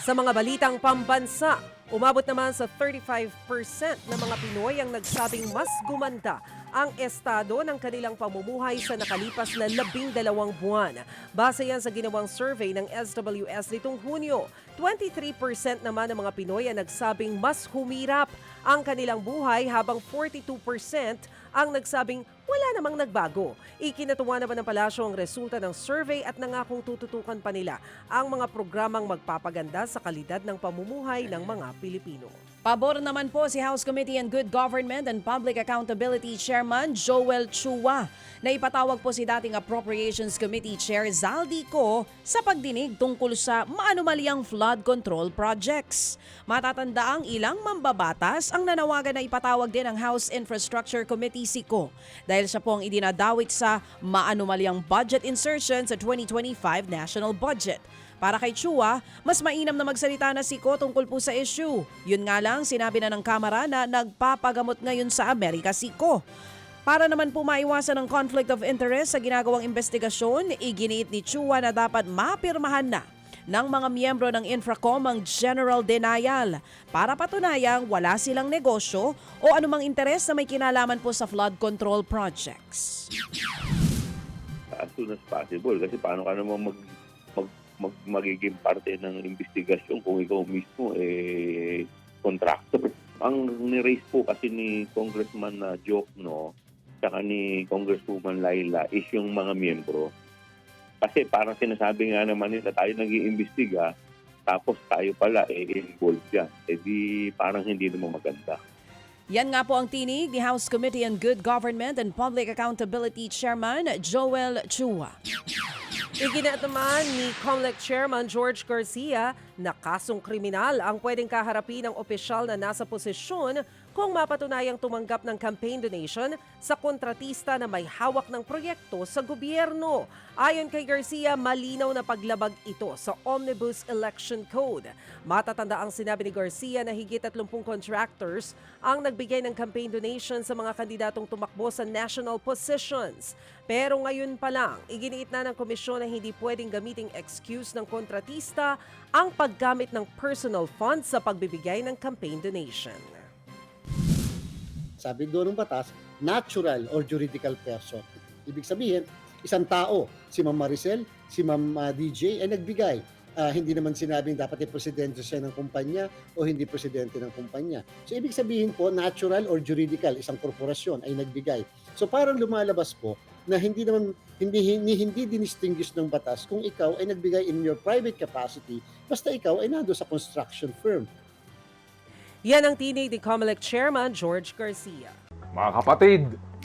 Sa mga balitang pambansa, umabot naman sa 35% ng mga Pinoy ang nagsabing mas gumanda ang estado ng kanilang pamumuhay sa nakalipas na 12 buwan. Base yan sa ginawang survey ng SWS nitong Hunyo. 23% naman ng mga Pinoy ang nagsabing mas humirap ang kanilang buhay habang 42% ang nagsabing wala namang nagbago. Ikinatuwa naman ng palasyo ang resulta ng survey at nangakong tututukan pa nila ang mga programang magpapaganda sa kalidad ng pamumuhay ng mga Pilipino. Pabor naman po si House Committee on Good Government and Public Accountability Chairman Joel Chua na ipatawag po si dating Appropriations Committee Chair Zaldi Co sa pagdinig tungkol sa maanumalyang flood control projects. Matatanda ang ilang mambabatas ang nanawagan na ipatawag din ang House Infrastructure Committee si Co dahil siya po ang idinadawit sa maanumalyang budget insertion sa 2025 national budget. Para kay Chua, mas mainam na magsalita na si Ko tungkol po sa issue. Yun nga lang, sinabi na ng Kamara na nagpapagamot ngayon sa Amerika si Ko. Para naman po maiwasan ang conflict of interest sa ginagawang investigasyon, iginiit ni Chua na dapat mapirmahan na ng mga miyembro ng Infracom ang general denial para patunayang wala silang negosyo o anumang interes na may kinalaman po sa flood control projects. As soon as possible kasi paano ka naman magiging parte ng investigasyon kung ikaw mismo contractor. Ang ni-raise po kasi ni Congressman Jokno saka ni Congresswoman Laila is yung mga miyembro. Kasi parang sinasabi nga naman nila tayo nag-iimbestiga tapos tayo pala involved yan. Di parang hindi naman maganda. Yan nga po ang tinig ni House Committee on Good Government and Public Accountability Chairman Joel Chua. Iginaat naman ni COMELEC Chairman George Garcia na kasong kriminal ang pwedeng kaharapin ng opisyal na nasa posisyon kung mapatunayang tumanggap ng campaign donation sa kontratista na may hawak ng proyekto sa gobyerno. Ayon kay Garcia, malinaw na paglabag ito sa Omnibus Election Code. Matatanda ang sinabi ni Garcia na higit 30 contractors ang nagbigay ng campaign donation sa mga kandidatong tumakbo sa national positions. Pero ngayon pa lang, iginiit na ng komisyon na hindi pwedeng gamiting excuse ng kontratista ang paggamit ng personal funds sa pagbibigay ng campaign donation. Sabi doon ng batas, natural or juridical person. Ibig sabihin, isang tao, si Ma'am Maricel, si Ma'am DJ ay nagbigay. Hindi naman sinabing dapat presidente siya ng kumpanya o hindi presidente ng kumpanya. So ibig sabihin po, natural or juridical, isang korporasyon ay nagbigay. So parang lumalabas po na hindi dinistinguish ng batas kung ikaw ay nagbigay in your private capacity basta ikaw ay nando sa construction firm. Yan ang tinig ni COMELEC Chairman George Garcia. Mga kapatid,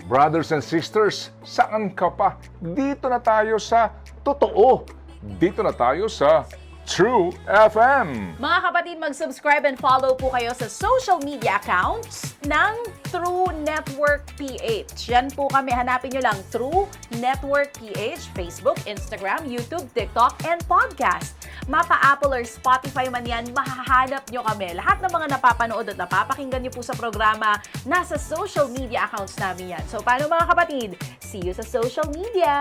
brothers and sisters, saan ka pa? Dito na tayo sa totoo. Dito na tayo sa True FM. Mga kapatid, mag-subscribe and follow po kayo sa social media accounts ng True Network PH. Yan po kami, hanapin nyo lang True Network PH, Facebook, Instagram, YouTube, TikTok, and podcast. Mapa Apple or Spotify man yan, mahahanap nyo kami. Lahat ng mga napapanood at napapakinggan nyo po sa programa, nasa social media accounts namin yan. So paano mga kapatid? See you sa social media!